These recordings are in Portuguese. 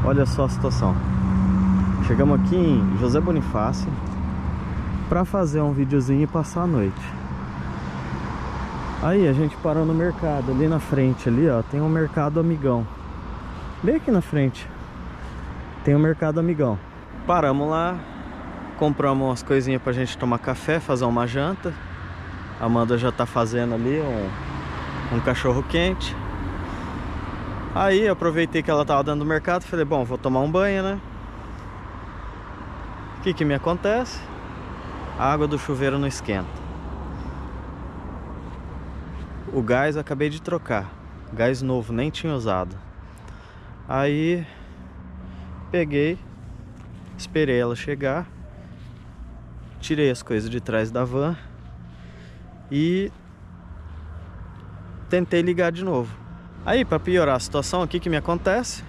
Olha só a situação. Chegamos aqui em José Bonifácio pra fazer um videozinho e passar a noite. Aí a gente parou no mercado, ali na frente ali, ó, tem um Mercado Amigão. Bem aqui na frente tem um Mercado Amigão. Paramos lá, compramos umas coisinhas pra gente tomar café, fazer uma janta. A Amanda já tá fazendo ali um cachorro quente. Aí eu aproveitei que ela tava dentro do mercado, falei, bom, vou tomar um banho, né? O que que me acontece? A água do chuveiro não esquenta. O gás eu acabei de trocar, gás novo, nem tinha usado. Aí peguei, esperei ela chegar, tirei as coisas de trás da van e tentei ligar de novo. Aí, para piorar a situação, o que que me acontece?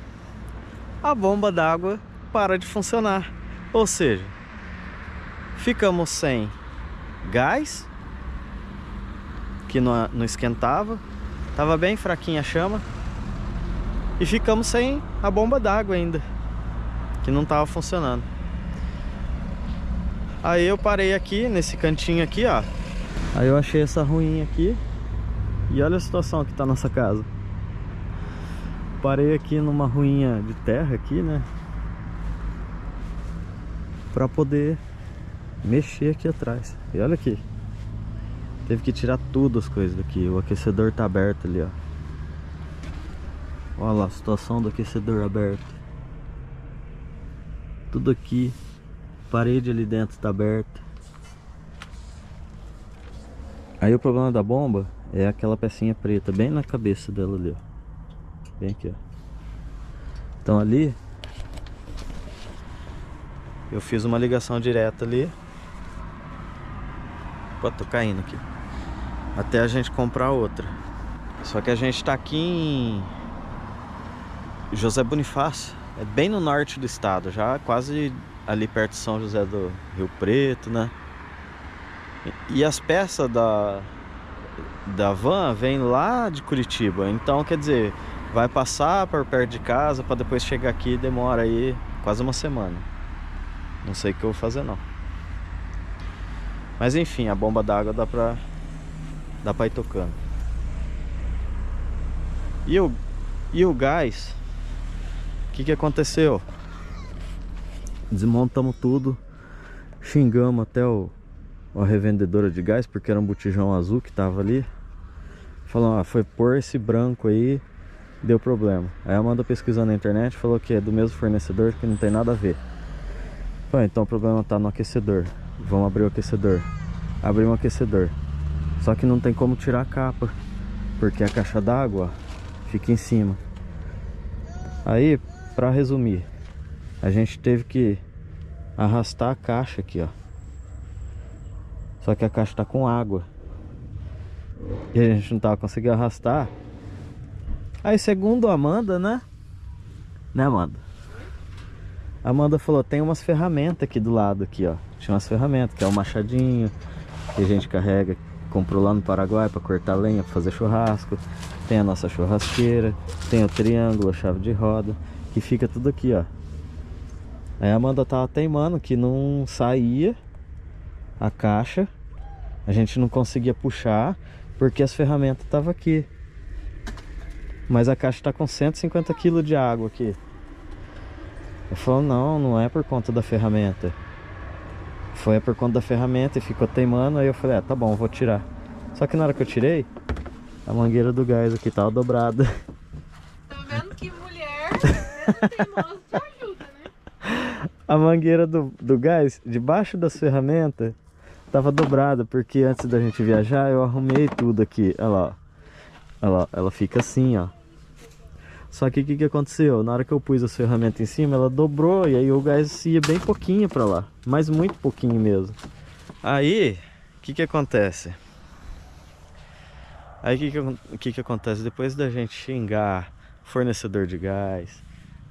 A bomba d'água para de funcionar. Ou seja, ficamos sem gás, que não esquentava, tava bem fraquinha a chama, e ficamos sem a bomba d'água ainda, que não tava funcionando. Aí eu parei aqui, nesse cantinho aqui, ó. Aí eu achei essa ruinha aqui, e olha a situação que tá nossa casa. Parei aqui numa ruinha de terra aqui, né, pra poder mexer aqui atrás. E olha aqui, teve que tirar tudo as coisas daqui. O aquecedor tá aberto ali, ó. Olha lá a situação do aquecedor aberto. Tudo aqui. Parede ali dentro tá aberta. Aí o problema da bomba é aquela pecinha preta bem na cabeça dela ali, ó. Bem aqui, ó. Então ali eu fiz uma ligação direta ali. Pô, tô caindo aqui. Até a gente comprar outra. Só que a gente tá aqui em José Bonifácio. É bem no norte do estado, já quase ali perto de São José do Rio Preto, né? E as peças da van vêm lá de Curitiba. Então, quer dizer, vai passar por perto de casa para depois chegar aqui, demora aí quase uma semana. Não sei o que eu vou fazer não. Mas enfim, a bomba d'água dá pra ir tocando. E o gás, o que que aconteceu? Desmontamos tudo, xingamos até a revendedora de gás, porque era um botijão azul que tava ali. Falou, ah, foi pôr esse branco aí, deu problema. Aí a Amanda pesquisando na internet, falou que é do mesmo fornecedor, que não tem nada a ver. Falei, então o problema tá no aquecedor. Vamos abrir o aquecedor. Abri um aquecedor. Só que não tem como tirar a capa, porque a caixa d'água fica em cima. Aí, pra resumir, a gente teve que arrastar a caixa aqui, ó. Só que a caixa tá com água e a gente não tava conseguindo arrastar. Aí, segundo a Amanda, né, Amanda? A Amanda falou, tem umas ferramentas aqui do lado aqui, ó. Tinha umas ferramentas, que é o machadinho que a gente carrega, comprou lá no Paraguai para cortar lenha, para fazer churrasco. Tem a nossa churrasqueira, tem o triângulo, a chave de roda, que fica tudo aqui, ó. Aí a Amanda tava teimando que não saía a caixa, a gente não conseguia puxar porque as ferramentas estavam aqui. Mas a caixa tá com 150 kg de água aqui. Eu falei, não é por conta da ferramenta. Foi por conta da ferramenta e ficou teimando. Aí eu falei, tá bom, vou tirar. Só que na hora que eu tirei, a mangueira do gás aqui tava dobrada. Tá vendo que mulher, mesmo teimosa, te ajuda, né? A mangueira do gás, debaixo das ferramentas, tava dobrada, porque antes da gente viajar eu arrumei tudo aqui. Olha lá, olha lá, ela fica assim, ó. Só que o que aconteceu? Na hora que eu pus as ferramentas em cima, ela dobrou e aí o gás ia bem pouquinho pra lá. Mas muito pouquinho mesmo. Aí, o que acontece? Aí o que acontece? Depois da gente xingar fornecedor de gás,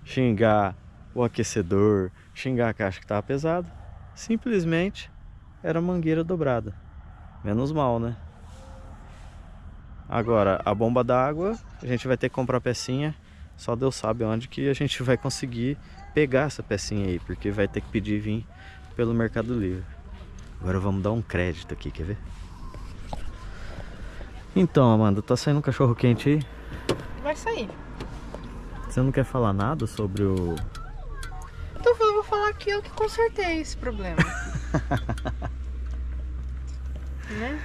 xingar o aquecedor, xingar a caixa que tava pesada, simplesmente era a mangueira dobrada. Menos mal, né? Agora, a bomba d'água, a gente vai ter que comprar pecinha. Só Deus sabe onde que a gente vai conseguir pegar essa pecinha aí, porque vai ter que pedir vir pelo Mercado Livre. Agora vamos dar um crédito aqui, quer ver? Então, Amanda, tá saindo um cachorro quente aí? Vai sair. Você não quer falar nada sobre o... Então eu vou falar que eu que consertei esse problema. Né?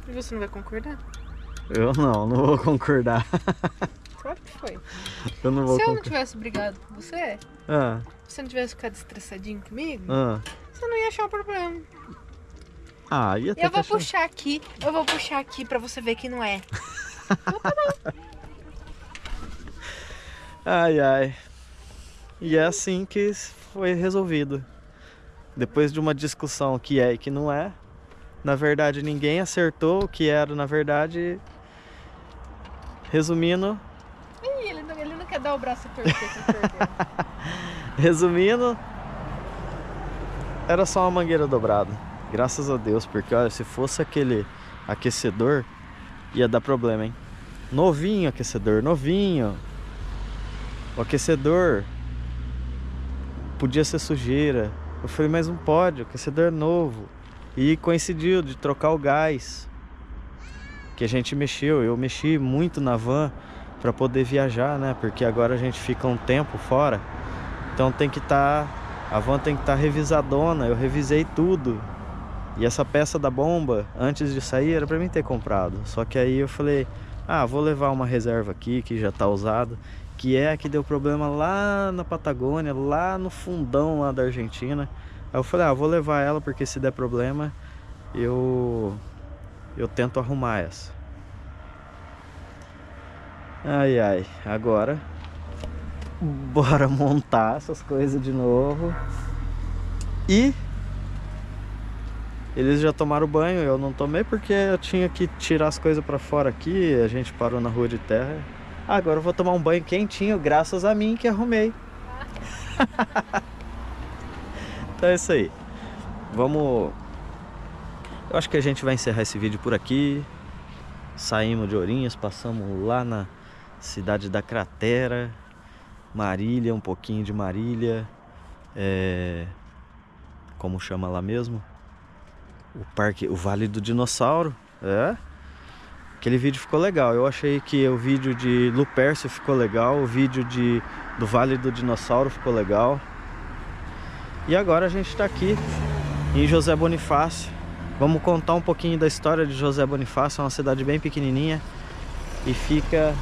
E você não vai concordar? Eu não vou concordar. Claro que foi. Eu não vou Se eu não concordar. tivesse brigado com você, Ah, se você não tivesse ficado estressadinho comigo, ah. você não ia achar um problema. Ah, ia E ter eu vou cachorro. puxar aqui pra você ver que não é. Ai, ai. E é assim que foi resolvido. Depois de uma discussão que é e que não é, na verdade ninguém acertou o que era, na verdade. Resumindo, Ih, ele não quer dar o braço a torcer que perdeu. resumindo, era só uma mangueira dobrada. Graças a Deus, porque olha, se fosse aquele aquecedor, ia dar problema, hein? Novinho aquecedor, novinho. O aquecedor podia ser sujeira. Eu falei, mas não pode, o aquecedor é novo. E coincidiu de trocar o gás que a gente mexeu. Eu mexi muito na van para poder viajar, né? Porque agora a gente fica um tempo fora. Então tem que estar... a van tem que estar revisadona. Eu revisei tudo. E essa peça da bomba, antes de sair, era para mim ter comprado. Só que aí eu falei, ah, vou levar uma reserva aqui que já tá usada, que é a que deu problema lá na Patagônia, lá no fundão lá da Argentina. Aí eu falei, ah, vou levar ela porque se der problema, eu tento arrumar essa. Ai, ai, agora bora montar essas coisas de novo. E eles já tomaram banho, eu não tomei porque eu tinha que tirar as coisas pra fora aqui, a gente parou na rua de terra. Agora eu vou tomar um banho quentinho, graças a mim que arrumei. Então é isso aí. Vamos... eu acho que a gente vai encerrar esse vídeo por aqui. Saímos de Ourinhos, passamos lá na cidade da Cratera, Marília, um pouquinho de Marília. Como chama lá mesmo? O parque, o Vale do Dinossauro. Aquele vídeo ficou legal. Eu achei que o vídeo de Lupercio ficou legal, o vídeo do Vale do Dinossauro ficou legal. E agora a gente está aqui em José Bonifácio. Vamos contar um pouquinho da história de José Bonifácio. É uma cidade bem pequenininha e fica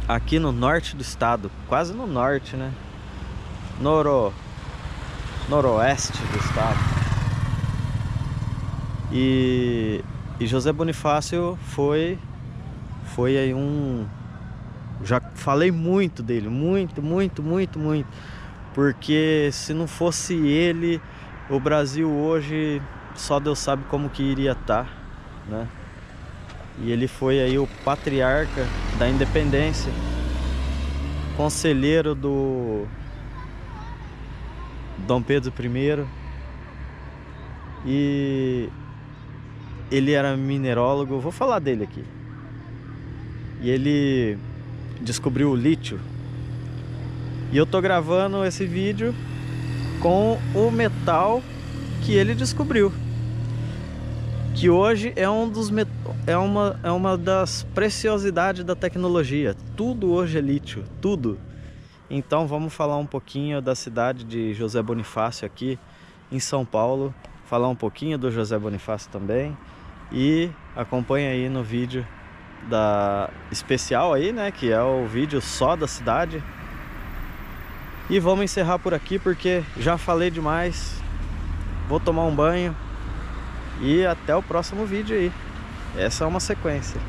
aqui no norte do estado, quase no norte, né? Noroeste do estado. E José Bonifácio foi aí já falei muito dele, muito, porque se não fosse ele, o Brasil hoje só Deus sabe como que iria estar, né? E ele foi aí o patriarca da independência, conselheiro do Dom Pedro I, e ele era minerólogo. Vou falar dele aqui. E ele descobriu o lítio. E eu tô gravando esse vídeo com o metal que ele descobriu, que hoje é uma das preciosidades da tecnologia. Tudo hoje é lítio, tudo. Então vamos falar um pouquinho da cidade de José Bonifácio aqui em São Paulo, falar um pouquinho do José Bonifácio também, e acompanha aí no vídeo especial aí, né, que é o vídeo só da cidade. E vamos encerrar por aqui porque já falei demais. Vou tomar um banho e até o próximo vídeo aí. Essa é uma sequência.